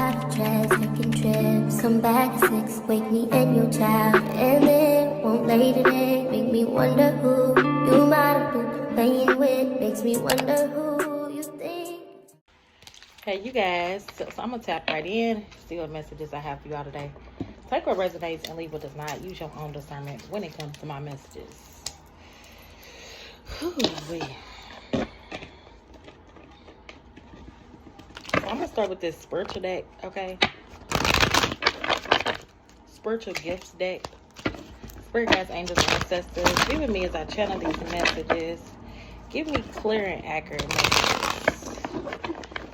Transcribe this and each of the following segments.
private jets, taking trips. Come back at 6, wake me and your child. And then won't lay today, make me wonder who you might have been playing with. Makes me wonder who you think. Hey, you guys. So I'm going to tap right in, see what messages I have for y'all today. Take what resonates and leave what does not. Use your own discernment when it comes to my messages. Whew-wee. I'm going to start with this spiritual deck, okay? Spiritual gifts deck. Spirit guides, angels, and ancestors, giving me as I channel these messages. Give me clear and accurate messages.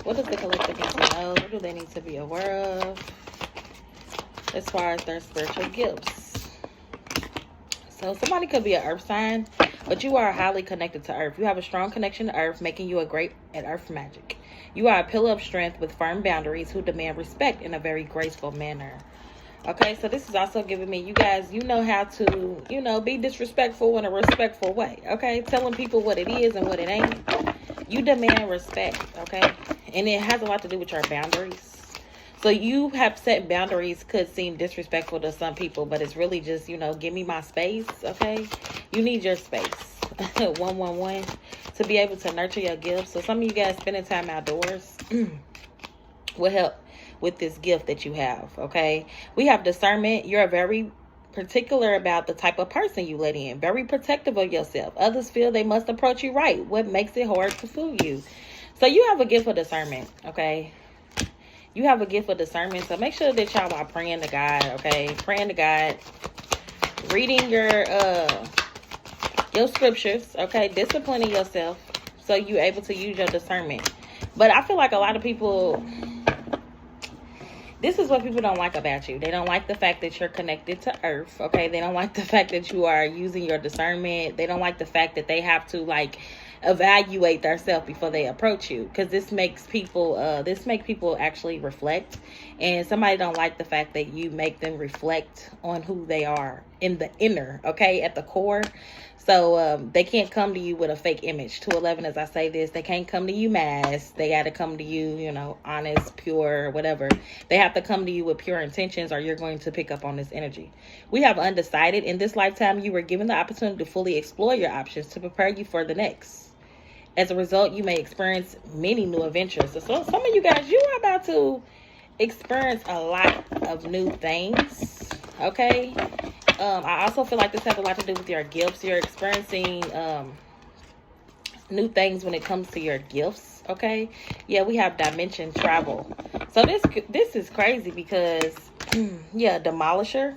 What does the collective need to know? What do they need to be aware of as far as their spiritual gifts? So somebody could be an earth sign, but you are highly connected to earth. You have a strong connection to earth, making you a great at earth magic. You are a pillar of strength with firm boundaries who demand respect in a very graceful manner. Okay, so this is also giving me, you guys, you know how to, be disrespectful in a respectful way. Okay, telling people what it is and what it ain't. You demand respect, okay? And it has a lot to do with your boundaries. So you have set boundaries could seem disrespectful to some people, but it's really just, give me my space, okay? You need your space. 111 to be able to nurture your gifts. So some of you guys spending time outdoors will help with this gift that you have, okay? We have discernment. You're very particular about the type of person you let in. Very protective of yourself. Others feel they must approach you right. What makes it hard to fool you? So you have a gift of discernment, okay? You have a gift of discernment. So make sure that y'all are praying to God, okay? Praying to God. Reading your scriptures, okay? Disciplining yourself so you're able to use your discernment. But I feel like a lot of people, this is what people don't like about you. They don't like the fact that you're connected to earth, okay? They don't like the fact that you are using your discernment. They don't like the fact that they have to, evaluate themselves before they approach you, because this makes people actually reflect. And somebody don't like the fact that you make them reflect on who they are in the inner, okay, at the core. So they can't come to you with a fake image. 211, as I say this, they can't come to you masked. They got to come to you, honest, pure, whatever. They have to come to you with pure intentions, or you're going to pick up on this energy. We have undecided. In this lifetime, you were given the opportunity to fully explore your options to prepare you for the next. As a result, you may experience many new adventures. So some of you guys, you are about to experience a lot of new things, okay? I also feel like this has a lot to do with your gifts. You're experiencing new things when it comes to your gifts, okay? Yeah, we have dimension travel. So this is crazy because, demolisher.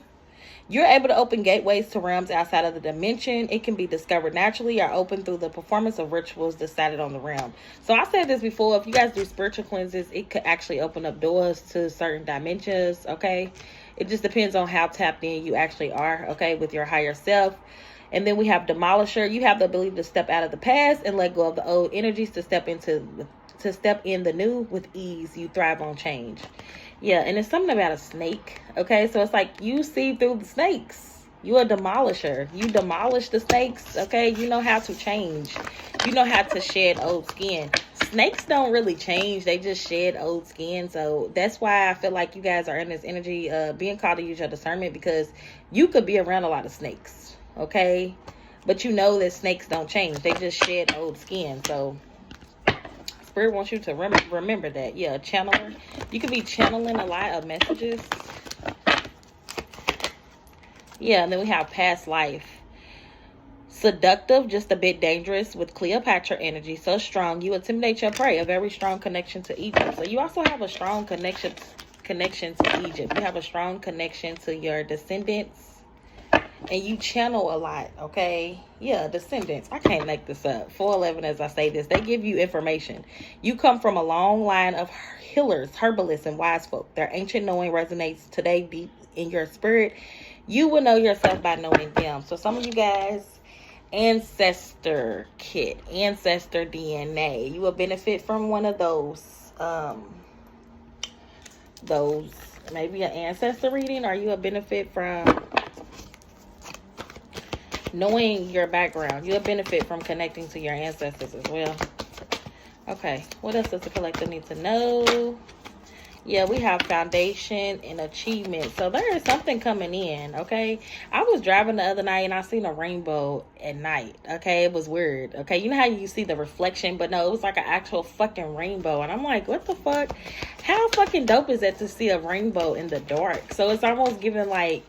You're able to open gateways to realms outside of the dimension. It can be discovered naturally or open through the performance of rituals decided on the realm. So I said this before, if you guys do spiritual cleanses, it could actually open up doors to certain dimensions, okay? It just depends on how tapped in you actually are, okay, with your higher self. And then we have demolisher. You have the ability to step out of the past and let go of the old energies to step in the new with ease. You thrive on change. Yeah, and it's something about a snake, okay? So it's like you see through the snakes. You're a demolisher. You demolish the snakes, okay? You know how to change. You know how to shed old skin. Snakes don't really change. They just shed old skin. So that's why I feel like you guys are in this energy being called to use your discernment, because you could be around a lot of snakes, okay? But you know that snakes don't change. They just shed old skin. So Spirit wants you to remember that. Yeah, channeler. You could be channeling a lot of messages. Yeah, and then we have past life. Seductive, just a bit dangerous with Cleopatra energy. So strong, you intimidate your prey. A very strong connection to Egypt. So you also have a strong connection to Egypt. You have a strong connection to your descendants. And you channel a lot, okay? Yeah, descendants. I can't make this up. 411, as I say this, they give you information. You come from a long line of healers, herbalists, and wise folk. Their ancient knowing resonates today deep in your spirit. You will know yourself by knowing them. So some of you guys, ancestor kit, ancestor DNA. You will benefit from one of those maybe an ancestor reading, or you will benefit from knowing your background. You'll benefit from connecting to your ancestors as well. Okay, what else does the collective need to know? Yeah, we have foundation and achievement. So there is something coming in, okay? I was driving the other night and I seen a rainbow at night, okay? It was weird, okay? You know how you see the reflection, but no, it was like an actual fucking rainbow. And I'm like, what the fuck? How fucking dope is that to see a rainbow in the dark? So it's almost giving like,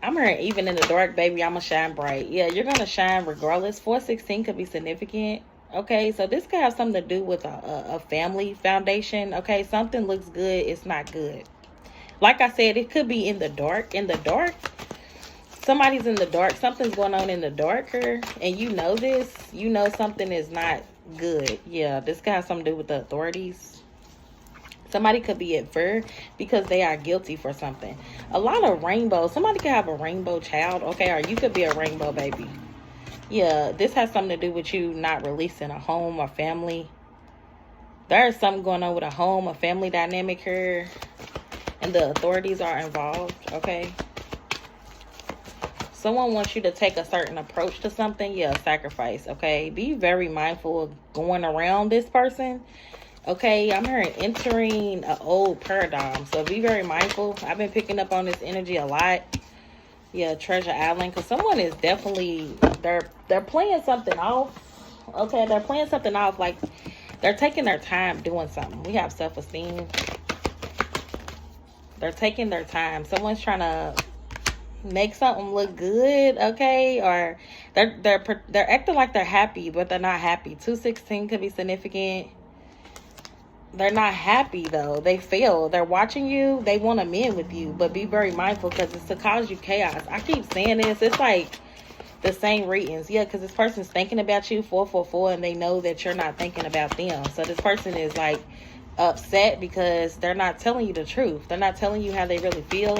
I'm here even in the dark, baby, I'm gonna shine bright. Yeah, you're gonna shine regardless. 416 could be significant. Okay, so this could have something to do with a family foundation. Okay, something looks good, it's not good. Like I said, it could be in the dark. In the dark, somebody's in the dark. Something's going on in the darker, and you know this. You know something is not good. Yeah, this could have something to do with the authorities. Somebody could be at fair because they are guilty for something. A lot of rainbows. Somebody could have a rainbow child, okay, or you could be a rainbow baby. Yeah, this has something to do with you not releasing a home or family. There is something going on with a home, a family dynamic here. And the authorities are involved, okay? Someone wants you to take a certain approach to something. Yeah, sacrifice, okay? Be very mindful of going around this person. Okay, I'm hearing entering an old paradigm. So be very mindful. I've been picking up on this energy a lot. Yeah, Treasure Island, because someone is definitely, they're playing something off. Okay, they're playing something off, like they're taking their time doing something. We have self-esteem. They're taking their time. Someone's trying to make something look good, okay? Or they're acting like they're happy, but they're not happy. 216 could be significant. They're not happy though. They fail. They're watching you. They want to mend with you, but be very mindful because it's to cause you chaos. I keep saying this. It's like the same readings. Yeah, because this person's thinking about you, 444, and they know that you're not thinking about them. So this person is like upset because they're not telling you the truth. They're not telling you how they really feel.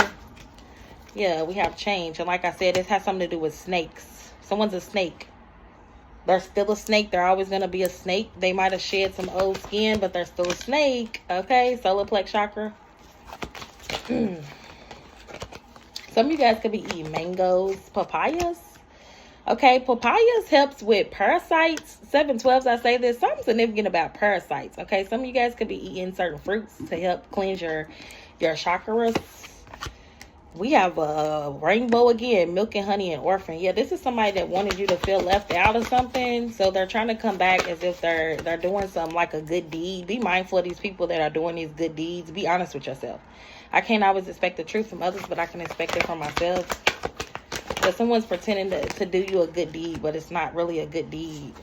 Yeah, we have change. And like I said, this has something to do with snakes. Someone's a snake. They're still a snake. They're always going to be a snake. They might have shed some old skin, but they're still a snake. Okay, solar plex chakra. Some of you guys could be eating mangoes, papayas. Okay, papayas helps with parasites. 712s, I say there's something significant about parasites. Okay, some of you guys could be eating certain fruits to help cleanse your chakras. We have a rainbow again, milk and honey and orphan. Yeah, this is somebody that wanted you to feel left out of something. So they're trying to come back as if they're doing something like a good deed. Be mindful of these people that are doing these good deeds. Be honest with yourself. I can't always expect the truth from others, but I can expect it from myself. But someone's pretending to do you a good deed, but it's not really a good deed.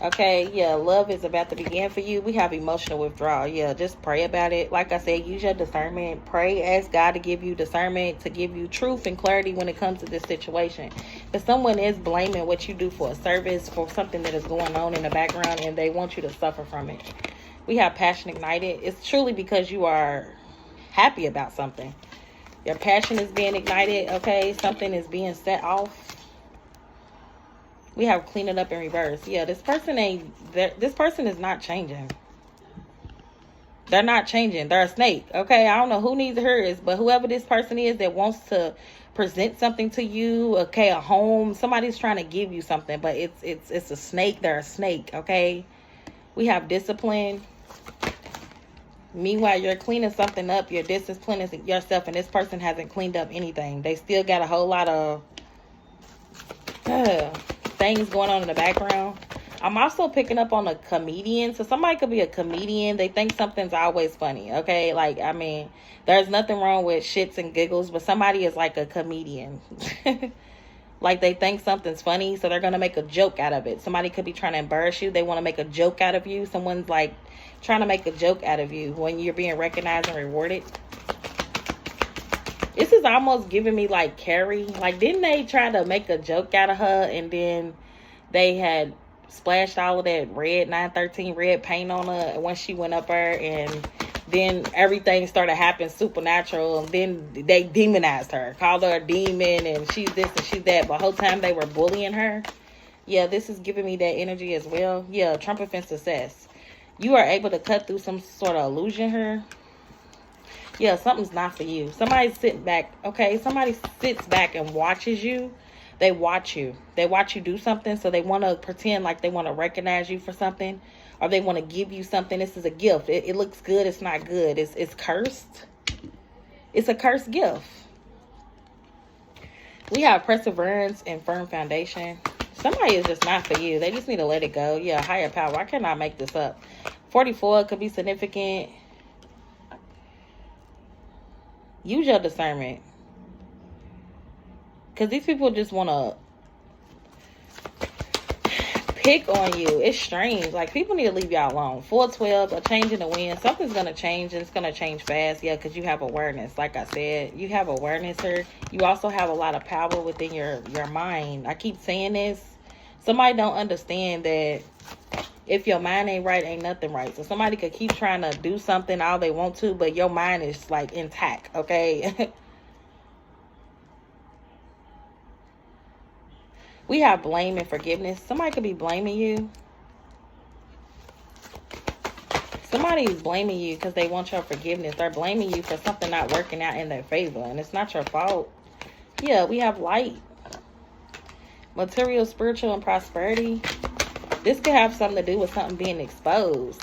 Okay, yeah, love is about to begin for you. We have emotional withdrawal. Yeah, just pray about it. Like I said, use your discernment. Pray, ask God to give you discernment, to give you truth and clarity when it comes to this situation. If someone is blaming what you do for a service, for something that is going on in the background, and they want you to suffer from it. We have passion ignited. It's truly because you are happy about something. Your passion is being ignited, okay? Something is being set off. We have clean it up in reverse. Yeah, this person is not changing. They're not changing. They're a snake. Okay, I don't know who needs hers, but whoever this person is that wants to present something to you, okay, a home, somebody's trying to give you something, but it's a snake. They're a snake. Okay, we have discipline. Meanwhile, you're cleaning something up. You're disciplining yourself, and this person hasn't cleaned up anything. They still got a whole lot of things going on in the background. I'm also picking up on a comedian. So somebody could be a comedian. They think something's always funny. Okay, like, I mean, there's nothing wrong with shits and giggles, but somebody is like a comedian. Like, they think something's funny, so they're gonna make a joke out of it. Somebody could be trying to embarrass you. They want to make a joke out of you. Someone's like trying to make a joke out of you when you're being recognized and rewarded. This is almost giving me like Carrie. Like, didn't they try to make a joke out of her, and then they had splashed all of that red 913 red paint on her once she went up there, and then everything started happening supernatural, and then they demonized her, called her a demon, and she's this and she's that, but the whole time they were bullying her. Yeah, this is giving me that energy as well. Yeah, triumphant success. You are able to cut through some sort of illusion here. Yeah, something's not for you. Somebody's sitting back, okay? Somebody sits back and watches you. They watch you. They watch you do something, so they want to pretend like they want to recognize you for something. or they want to give you something. This is a gift. It looks good. It's not good. It's cursed. It's a cursed gift. We have perseverance and firm foundation. Somebody is just not for you. They just need to let it go. Yeah, higher power. I cannot make this up. 44 could be significant. Use your discernment. Because these people just want to pick on you. It's strange. Like, people need to leave y'all alone. 412, a change in the wind. Something's going to change, and it's going to change fast. Yeah, because you have awareness. Like I said, you have awareness here. You also have a lot of power within your mind. I keep saying this. Somebody don't understand that if your mind ain't right, ain't nothing right. So somebody could keep trying to do something all they want to, but your mind is like intact, okay? We have blame and forgiveness. Somebody could be blaming you. Somebody's blaming you because they want your forgiveness. They're blaming you for something not working out in their favor, and it's not your fault. Yeah, we have light. Material, spiritual, and prosperity. This could have something to do with something being exposed.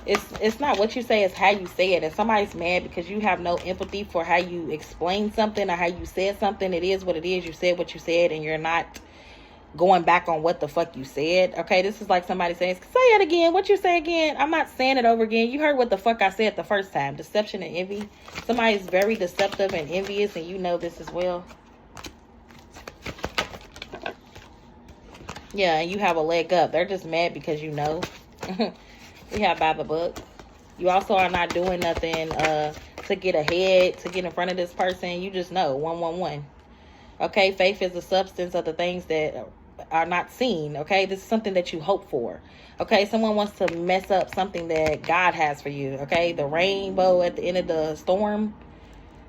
It's not what you say, it's how you say it. And somebody's mad because you have no empathy for how you explain something or how you said something. It is what it is. You said what you said, and you're not going back on what the fuck you said. Okay, this is like somebody saying, say it again. What you say again? I'm not saying it over again. You heard what the fuck I said the first time. Deception and envy. Somebody's very deceptive and envious, and you know this as well. Yeah, and you have a leg up. They're just mad because you know. We have by the book. You also are not doing nothing to get ahead, to get in front of this person. You just know. 111. Okay, faith is the substance of the things that are not seen. Okay, this is something that you hope for. Okay, someone wants to mess up something that God has for you. Okay, the rainbow at the end of the storm.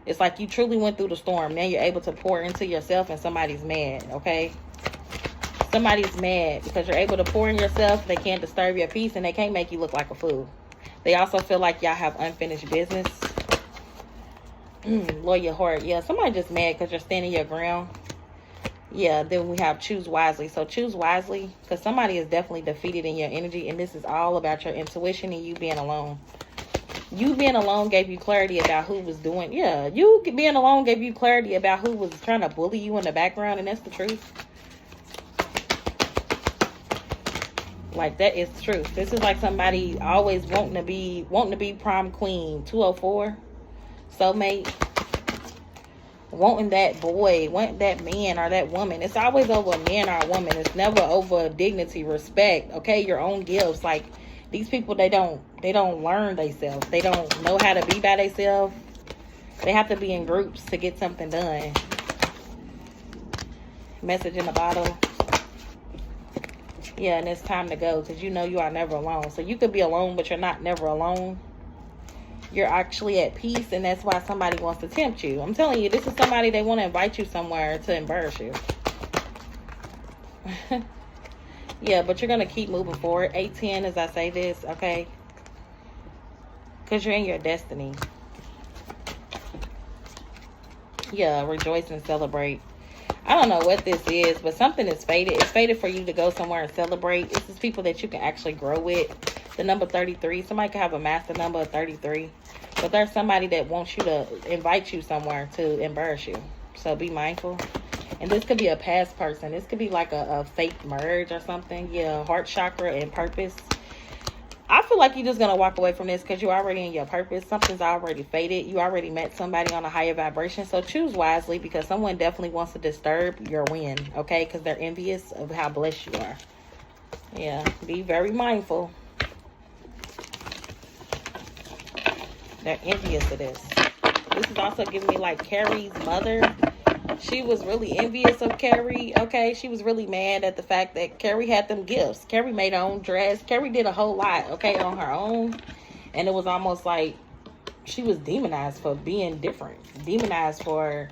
It's like you truly went through the storm. Now you're able to pour into yourself, and somebody's mad. Okay. Somebody's mad because you're able to pour in yourself. They can't disturb your peace, and they can't make you look like a fool. They also feel like y'all have unfinished business. Loyal heart. Yeah, somebody just mad because you're standing your ground. Yeah, then we have choose wisely. So choose wisely because somebody is definitely defeated in your energy, and this is all about your intuition and you being alone. You being alone gave you clarity about who was doing. Yeah, you being alone gave you clarity about who was trying to bully you in the background, and that's the truth. Like, that is the truth. This is like somebody always wanting to be prom queen. 204, soulmate, wanting that boy, wanting that man or that woman. It's always over a man or a woman. It's never over dignity, respect. Okay, your own gifts. Like, these people, they don't learn themselves. They don't know how to be by themselves. They have to be in groups to get something done. Message in the bottle. Yeah, and it's time to go because you know you are never alone. So you could be alone, but you're not never alone. You're actually at peace, and that's why somebody wants to tempt you. I'm telling you, this is somebody, they want to invite you somewhere to embarrass you. Yeah, but you're going to keep moving forward. 810 as I say this, okay? Because you're in your destiny. Yeah, rejoice and celebrate. I don't know what this is, but something is fated. It's fated for you to go somewhere and celebrate. This is people that you can actually grow with. The number 33. Somebody could have a master number of 33. But there's somebody that wants you to invite you somewhere to embarrass you. So be mindful. And this could be a past person. This could be like a fake merge or something. Yeah, heart chakra and purpose. I feel like you're just going to walk away from this because you're already in your purpose. Something's already fated. You already met somebody on a higher vibration. So choose wisely because someone definitely wants to disturb your win, okay? Because they're envious of how blessed you are. Yeah, be very mindful. They're envious of this. This is also giving me like Carrie's mother. She was really envious of Carrie, okay? She was really mad at the fact that Carrie had them gifts. Carrie made her own dress. Carrie did a whole lot, okay, on her own. And it was almost like she was demonized for being different. Demonized for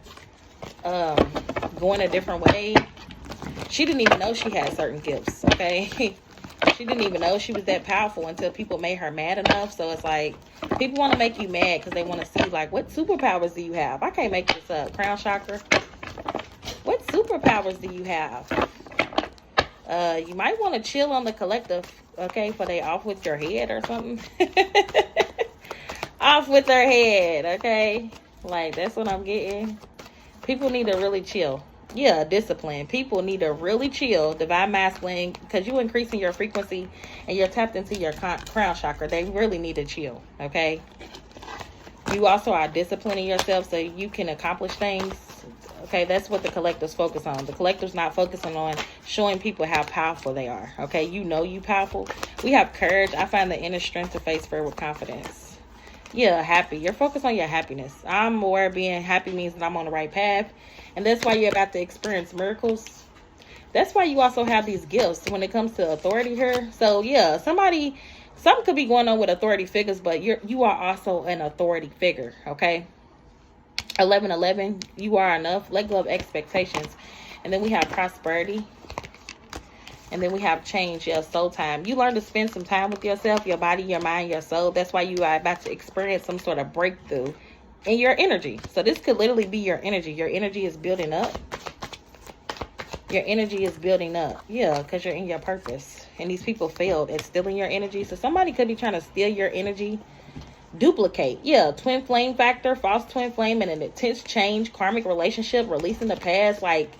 going a different way. She didn't even know she had certain gifts, okay? She didn't even know she was that powerful until people made her mad enough. So it's like, people want to make you mad because they want to see, like, what superpowers do you have? I can't make this up. Crown chakra. What superpowers do you have? You might want to chill on the collective, okay, for they off with your head or something. Off with their head, okay? Like, that's what I'm getting. People need to really chill. Yeah, discipline. People need to really chill. Divine masculine, because you're increasing your frequency and you're tapped into your crown chakra. They really need to chill, okay? You also are disciplining yourself so you can accomplish things. Okay, that's what the collectives focus on. The collectives not focusing on showing people how powerful they are. Okay, you know you powerful. We have courage. I find the inner strength to face fear with confidence. Yeah, happy. You're focused on your happiness. I'm aware being happy means that I'm on the right path. And that's why you're about to experience miracles. That's why you also have these gifts when it comes to authority here. So yeah, something could be going on with authority figures, but you are also an authority figure, okay? 1111, you are enough. Let go of expectations. And then we have prosperity. And then we have change, your soul time. You learn to spend some time with yourself, your body, your mind, your soul. That's why you are about to experience some sort of breakthrough in your energy. So this could literally be your energy. Your energy is building up. Your energy is building up. Yeah, because you're in your purpose. And these people failed at stealing your energy. So somebody could be trying to steal your energy. Duplicate. Yeah, twin flame factor, false twin flame, and an intense change, karmic relationship, releasing the past. Like,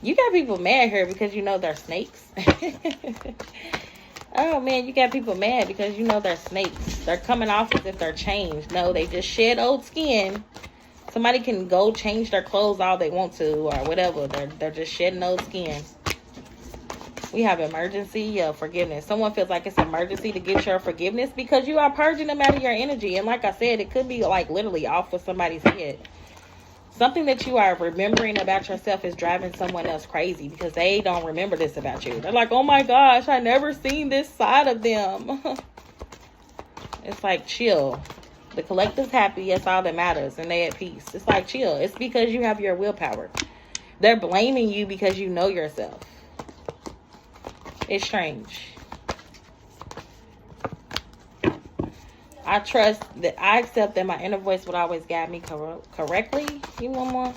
you got people mad here because you know they're snakes. Oh man, you got people mad because you know they're snakes. They're coming off as if they're changed. No, they just shed old skin. Somebody can go change their clothes all they want to or whatever. They're just shedding old skin. We have emergency, forgiveness. Someone feels like it's an emergency to get your forgiveness because you are purging them out of your energy. And like I said, it could be like literally off with somebody's head. Something that you are remembering about yourself is driving someone else crazy because they don't remember this about you. They're like, oh my gosh, I never seen this side of them. It's like, chill. The collective's happy. That's all that matters. And they at peace. It's like, chill. It's because you have your willpower. They're blaming you because you know yourself. It's strange. I trust that I accept that my inner voice would always guide me correctly. You want more?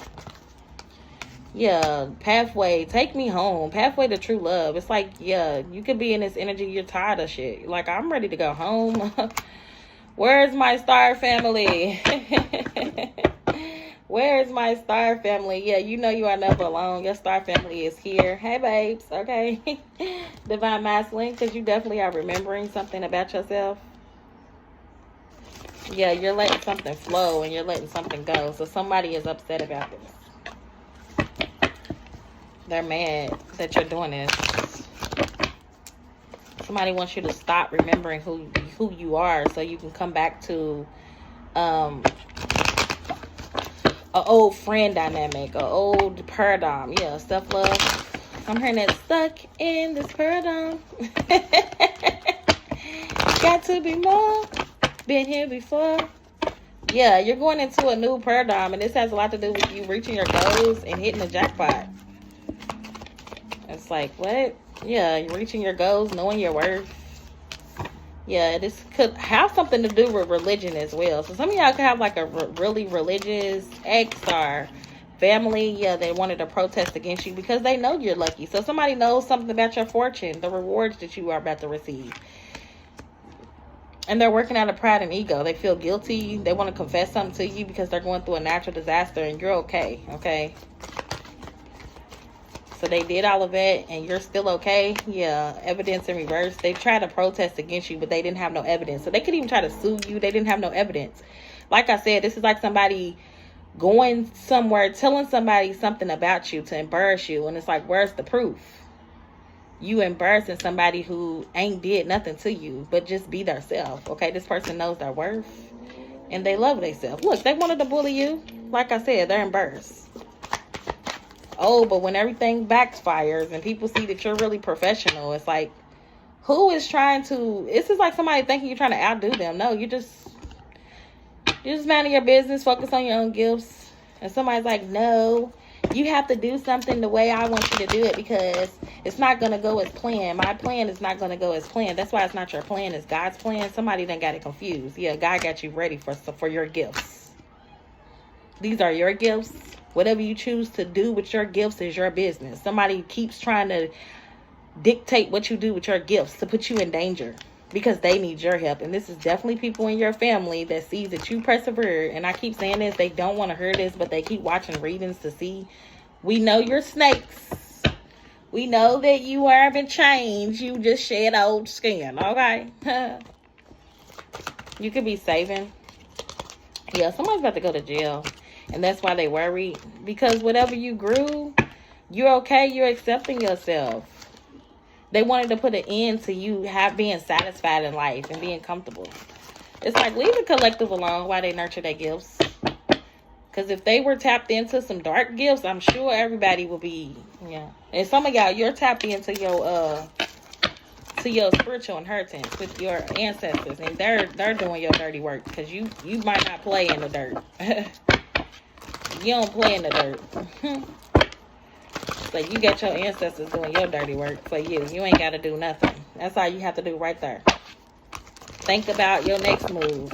Yeah, pathway. Take me home. Pathway to true love. It's like, yeah, you could be in this energy. You're tired of shit. Like, I'm ready to go home. Where's my star family? Where's my star family? Yeah, you know you are never alone. Your star family is here. Hey, babes. Okay. Divine masculine, because you definitely are remembering something about yourself. Yeah, you're letting something flow and you're letting something go. So somebody is upset about this. They're mad that you're doing this. Somebody wants you to stop remembering who you are so you can come back to an old friend dynamic, an old paradigm. Yeah, self-love. I'm hearing that stuck in this paradigm. Got to be more. Been here before. Yeah, you're going into a new paradigm, and this has a lot to do with you reaching your goals and hitting the jackpot. It's like, what? Yeah, you're reaching your goals, knowing your worth. Yeah, this could have something to do with religion as well. So some of y'all could have like a really religious ex or family. Yeah, they wanted to protest against you because they know you're lucky. So somebody knows something about your fortune, the rewards that you are about to receive. And they're working out of pride and ego. They feel guilty. They want to confess something to you because they're going through a natural disaster and you're okay. Okay. So they did all of that and you're still okay. Yeah. Evidence in reverse. They tried to protest against you, but they didn't have no evidence. So they could even try to sue you. They didn't have no evidence. Like I said, this is like somebody going somewhere, telling somebody something about you to embarrass you. And it's like, where's the proof? You embarrassing somebody who ain't did nothing to you, but just be their self. Okay, this person knows their worth and they love themselves. Look, they wanted to bully you. Like I said, they're embarrassed. Oh, but when everything backfires and people see that you're really professional, it's like, who is trying to? This is like somebody thinking you're trying to outdo them. No, you just minding your business, focus on your own gifts. And somebody's like, no. You have to do something the way I want you to do it because it's not going to go as planned. My plan is not going to go as planned. That's why it's not your plan. It's God's plan. Somebody done got it confused. Yeah, God got you ready for your gifts. These are your gifts. Whatever you choose to do with your gifts is your business. Somebody keeps trying to dictate what you do with your gifts to put you in danger because they need your help. And this is definitely people in your family that sees that you persevere. And I keep saying this, they don't want to hear this, but they keep watching readings to see. We know you're snakes. We know that you haven't changed. You just shed old skin, okay? You could be saving. Yeah, somebody's about to go to jail. And that's why they worry. Because whatever you grew, you're okay. You're accepting yourself. They wanted to put an end to you being satisfied in life and being comfortable. It's like, leave the collective alone while they nurture their gifts. Because if they were tapped into some dark gifts, I'm sure everybody will be, yeah. And some of y'all, you're tapped into your spiritual inheritance with your ancestors, and they're doing your dirty work, because you might not play in the dirt. You don't play in the dirt. So you got your ancestors doing your dirty work for you. You ain't got to do nothing. That's all you have to do right there. Think about your next move.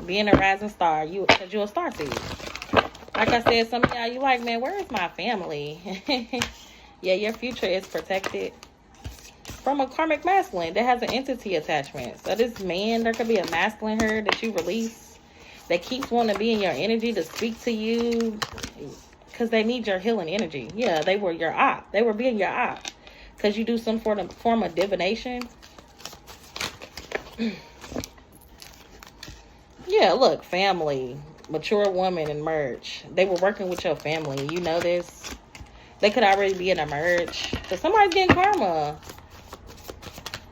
Being a rising star, because you're a star seed. Like I said, some of y'all, you like, man, where is my family? Yeah, your future is protected from a karmic masculine that has an entity attachment. So this man, there could be a masculine here that you release that keeps wanting to be in your energy to speak to you because they need your healing energy. Yeah, they were your op. They were being your op because you do some form of divination. Yeah, look, family, mature woman, and merge. They were working with your family. You know this. They could already be in a merge. Because somebody's getting karma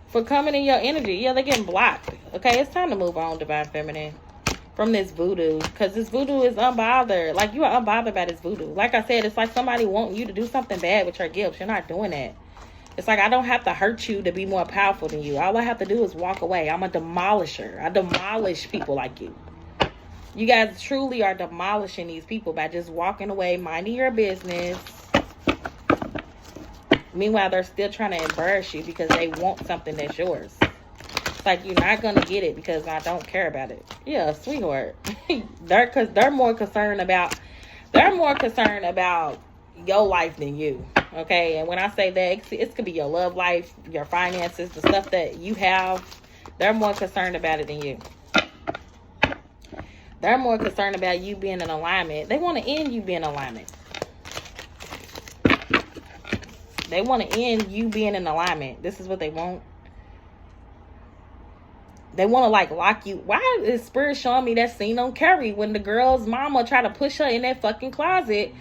for coming in your energy. Yeah, they're getting blocked. Okay, it's time to move on, Divine Feminine, from this voodoo. Because this voodoo is unbothered. Like, you are unbothered by this voodoo. Like I said, it's like somebody wanting you to do something bad with your gifts. You're not doing that. It's like, I don't have to hurt you to be more powerful than you. All I have to do is walk away. I'm a demolisher. I demolish people like you. You guys truly are demolishing these people by just walking away, minding your business. Meanwhile, they're still trying to embarrass you because they want something that's yours. It's like, you're not going to get it because I don't care about it. Yeah, sweetheart. They're more concerned about your life than you. Okay, and when I say that, it could be your love life, your finances, the stuff that you have. They're more concerned about it than you. They're more concerned about you being in alignment. They want to end you being in alignment. They want to end you being in alignment. This is what they want. They want to, like, lock you. Why is Spirit showing me that scene on Carrie when the girl's mama tried to push her in that fucking closet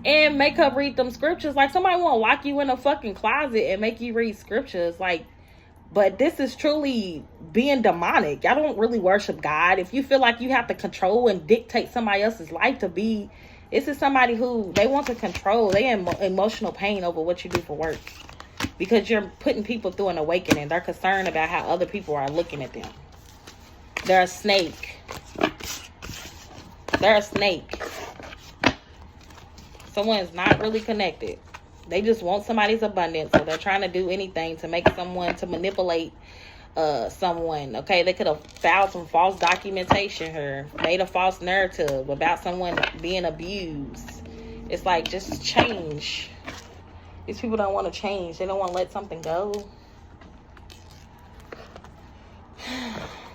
and make her read them scriptures? Like, somebody want to lock you in a fucking closet and make you read scriptures. Like, but this is truly being demonic. Y'all don't really worship God. If you feel like you have to control and dictate somebody else's life to be, this is somebody who they want to control. They in emotional pain over what you do for work because you're putting people through an awakening. They're concerned about how other people are looking at them. They're a snake. They're a snake. Someone's not really connected. They just want somebody's abundance, so they're trying to do anything to make someone, to manipulate someone. Okay, they could have filed some false documentation here, made a false narrative about someone being abused. It's like, just change. These people don't want to change. They don't want to let something go.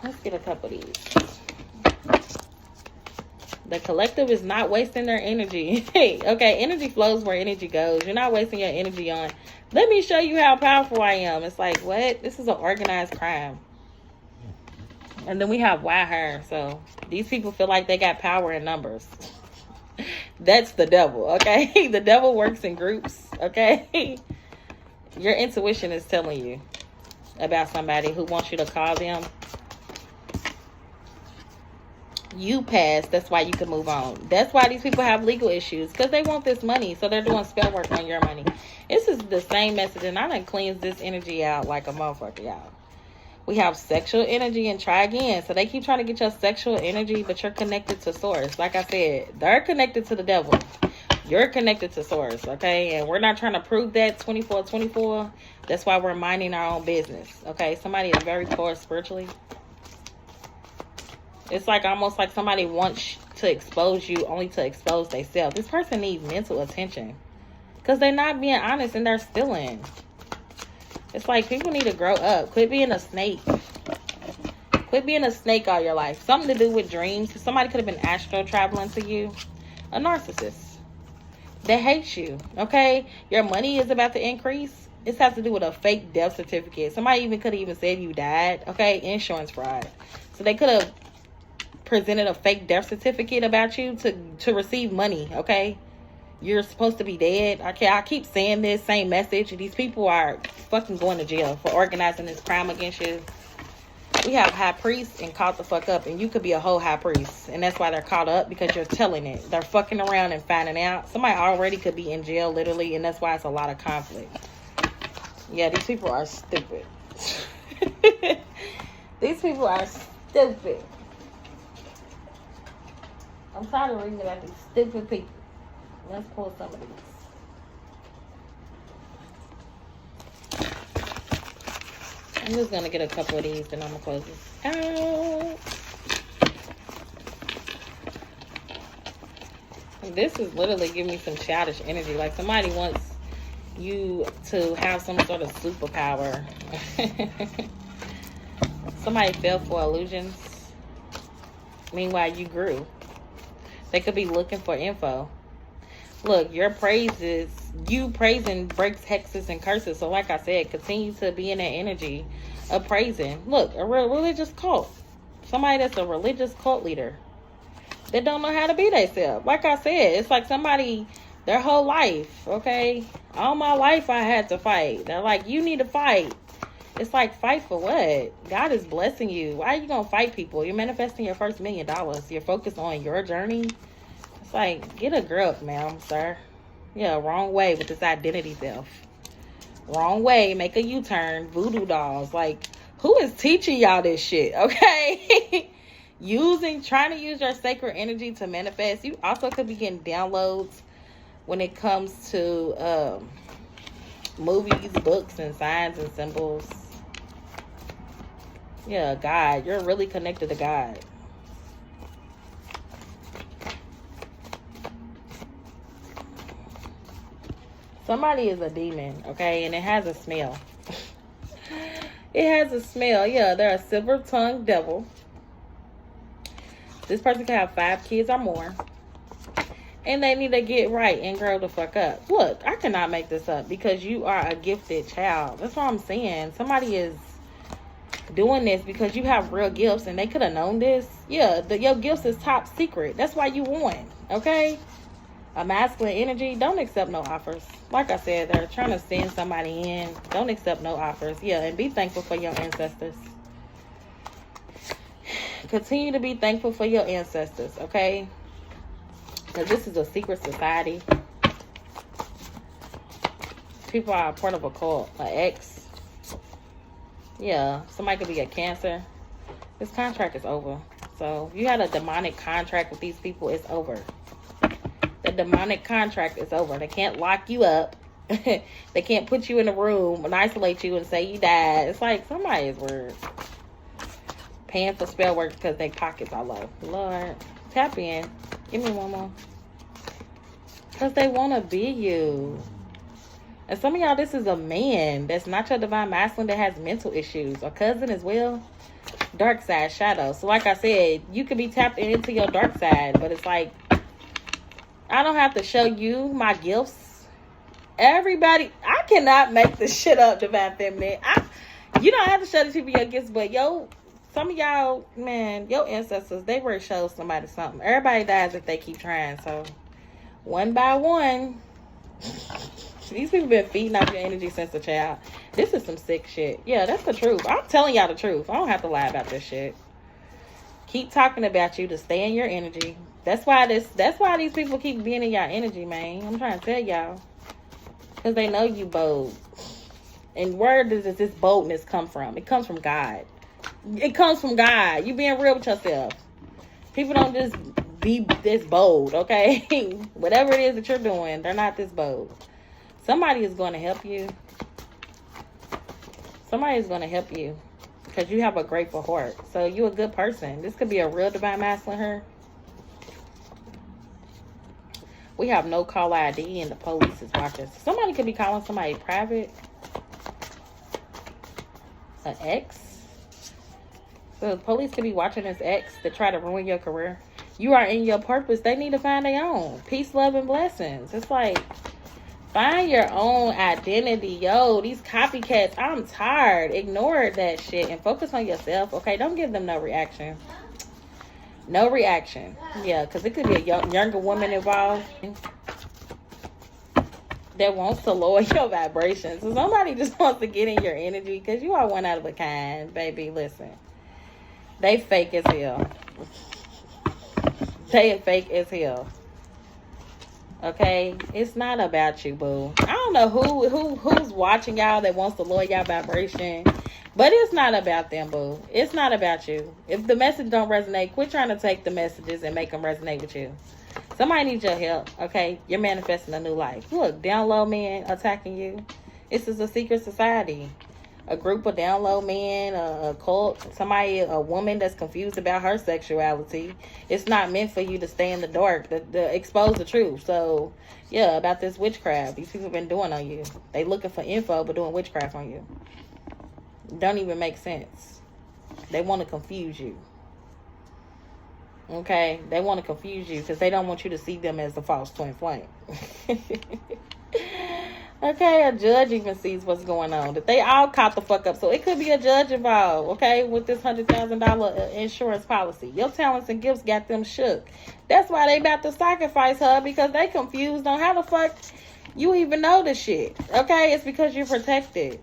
Let's get a couple of these. The collective is not wasting their energy. Okay, energy flows where energy goes. You're not wasting your energy on, let me show you how powerful I am. It's like, what? This is an organized crime. And then we have white hair. So these people feel like they got power in numbers. That's the devil, okay? The devil works in groups, okay? Your intuition is telling you about somebody who wants you to call them. You passed. That's why you can move on. That's why these people have legal issues, because they want this money, so they're doing spell work on your money. This is the same message, and I done cleansed this energy out like a motherfucker, y'all. We have sexual energy and try again. So they keep trying to get your sexual energy, but you're connected to source. Like I said, they're connected to the devil. You're connected to source, okay? And we're not trying to prove that 24/24. That's why we're minding our own business, okay? Somebody is very poor spiritually. It's like almost like somebody wants to expose you only to expose themselves. This person needs mental attention because they're not being honest and they're stealing. It's like people need to grow up. Quit being a snake. Quit being a snake all your life. Something to do with dreams. Somebody could have been astro traveling to you. A narcissist. They hate you, okay? Your money is about to increase. This has to do with a fake death certificate. Somebody even could have even said you died, okay? Insurance fraud. So they could have presented a fake death certificate about you to receive money, okay? You're supposed to be dead. Okay, I keep saying this same message. These people are fucking going to jail for organizing this crime against you. We have high priests and caught the fuck up, and you could be a whole high priest, and that's why they're caught up, because you're telling it. They're fucking around and finding out. Somebody already could be in jail, literally, and that's why it's a lot of conflict. Yeah, these people are stupid. These people are stupid. I'm tired of reading about these stupid people. Let's pull some of these. I'm just going to get a couple of these, then I'm going to close this out. This is literally giving me some childish energy. Like somebody wants you to have some sort of superpower. Somebody fell for illusions. Meanwhile, you grew. They could be looking for info. Look, your praises, you praising breaks hexes and curses. So like I said, continue to be in that energy of praising. Look, a religious cult. Somebody that's a religious cult leader. They don't know how to be themselves. Like I said, it's like somebody, their whole life, okay? All my life I had to fight. They're like, you need to fight. It's like, fight for what? God is blessing you. Why are you going to fight people? You're manifesting your first $1 million. You're focused on your journey. It's like, get a grip, ma'am, sir. Yeah, wrong way with this identity theft. Wrong way. Make a U-turn. Voodoo dolls. Like, who is teaching y'all this shit, okay? Trying to use your sacred energy to manifest. You also could be getting downloads when it comes to movies, books, and signs and symbols. Yeah, God. You're really connected to God. Somebody is a demon, okay? And it has a smell. It has a smell. Yeah, they're a silver-tongued devil. This person can have 5 kids or more. And they need to get right and grow the fuck up. Look, I cannot make this up because you are a gifted child. That's what I'm saying. Somebody is doing this because you have real gifts and they could have known this. Yeah, your gifts is top secret. That's why you won, okay? A masculine energy, don't accept no offers. Like I said, they're trying to send somebody in. Don't accept no offers. Yeah, and be thankful for your ancestors. Continue to be thankful for your ancestors, okay? Because this is a secret society. People are a part of a cult, an ex. Yeah, somebody could be a Cancer. This contract is over. So if you had a demonic contract with these people, it's over. The demonic contract is over. They can't lock you up. They can't put you in a room and isolate you and say you died. It's like somebody is weird. Paying for spell work because their pockets are low. Lord, tap in. Give me one more. Because they want to be you. And some of y'all, this is a man that's not your divine masculine that has mental issues. Or cousin as well. Dark side, shadow. So like I said, you could be tapped into your dark side. But it's like, I don't have to show you my gifts. Everybody, I cannot make this shit up, divine feminine. You don't have to show these people your gifts, but some of y'all, man, your ancestors, they were show somebody something. Everybody dies if they keep trying. So, one by one, these people been feeding off your energy since a child. This is some sick shit. Yeah, that's the truth. I'm telling y'all the truth. I don't have to lie about this shit. Keep talking about you to stay in your energy. That's why these people keep being in y'all energy, man. I'm trying to tell y'all. Because they know you bold. And where does this boldness come from? It comes from God. It comes from God. You being real with yourself. People don't just be this bold, okay? Whatever it is that you're doing, they're not this bold. Somebody is going to help you. Somebody is going to help you. Because you have a grateful heart. So you're a good person. This could be a real divine masculine here. We have no call ID and the police is watching. Somebody could be calling somebody private. An ex? So the police could be watching this ex to try to ruin your career. You are in your purpose. They need to find their own. Peace, love, and blessings. It's like, find your own identity. Yo, these copycats, I'm tired. Ignore that shit and focus on yourself, okay? Don't give them no reaction. No reaction. Yeah, because it could be a younger woman involved that wants to lower your vibrations. So somebody just wants to get in your energy because you are one out of a kind, baby. Listen. They fake as hell. They fake as hell. Okay? It's not about you, boo. I don't know who's watching y'all that wants to lower y'all vibration. But it's not about them, boo. It's not about you. If the message don't resonate, quit trying to take the messages and make them resonate with you. Somebody needs your help, okay? You're manifesting a new life. Look, down low men attacking you. This is a secret society. A group of down low men, a cult, somebody, a woman that's confused about her sexuality. It's not meant for you to stay in the dark, to expose the truth. So, yeah, about this witchcraft. These people have been doing on you. They looking for info, but doing witchcraft on you. Don't even make sense. They want to confuse you. Okay? They want to confuse you because they don't want you to see them as the false twin flame. Okay? A judge even sees what's going on. That they all caught the fuck up. So it could be a judge involved, okay, with this $100,000 insurance policy. Your talents and gifts got them shook. That's why they about to sacrifice her, because they confused on how the fuck you even know this shit. Okay? It's because you're protected.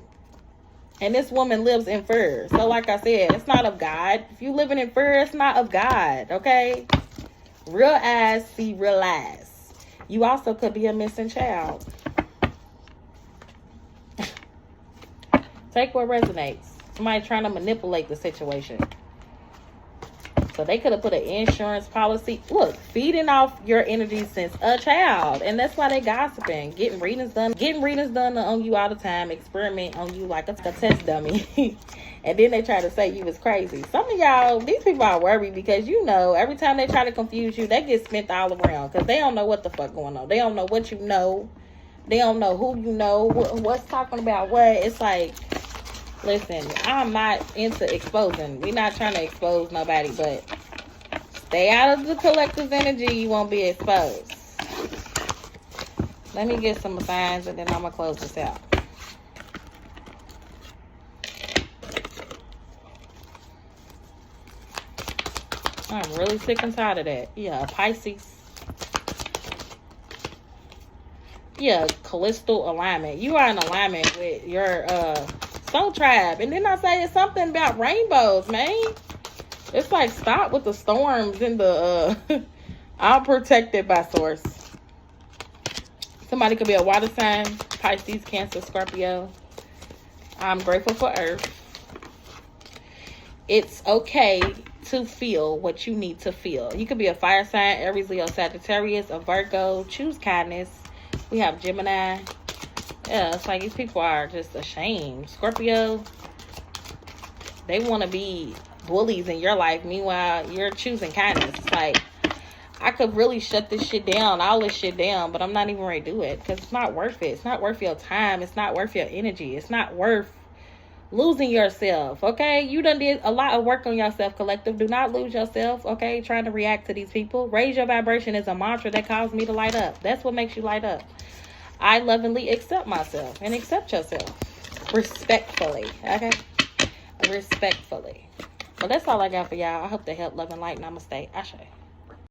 And this woman lives in fear. So like I said, it's not of God. If you living in fear, it's not of God. Okay? Real eyes see real eyes. You also could be a missing child. Take what resonates. Somebody trying to manipulate the situation. So they could have put an insurance policy. Look, feeding off your energy since a child. And that's why they gossiping. Getting readings done on you all the time. Experiment on you like a test dummy. And then they try to say you was crazy. Some of y'all, these people are worried because you know, every time they try to confuse you, they get spent all around. Because they don't know what the fuck going on. They don't know what you know. They don't know who you know. What's talking about what. It's like, listen, I'm not into exposing. We're not trying to expose nobody, but stay out of the collective's energy. You won't be exposed. Let me get some signs and then I'm going to close this out. I'm really sick and tired of that. Yeah, Pisces. Yeah, Callisto alignment. You are in alignment with your soul tribe. And then I say it's something about rainbows, man. It's like, stop with the storms and the I'm protected by source. Somebody could be a water sign, Pisces, Cancer, Scorpio. I'm grateful for Earth. It's okay to feel what you need to feel. You could be a fire sign, Aries, Leo, Sagittarius, a Virgo. Choose kindness. We have Gemini. Yeah, it's like these people are just ashamed. Scorpio, they want to be bullies in your life. Meanwhile, you're choosing kindness. It's like, I could really shut this shit down, all this shit down, but I'm not even ready to do it because it's not worth it. It's not worth your time. It's not worth your energy. It's not worth losing yourself, okay? You done did a lot of work on yourself, collective. Do not lose yourself, okay? Trying to react to these people. Raise your vibration is a mantra that caused me to light up. That's what makes you light up. I lovingly accept myself and accept yourself. Respectfully, okay? Respectfully. Well, that's all I got for y'all. I hope they help. Love and light. Namaste. Ashe.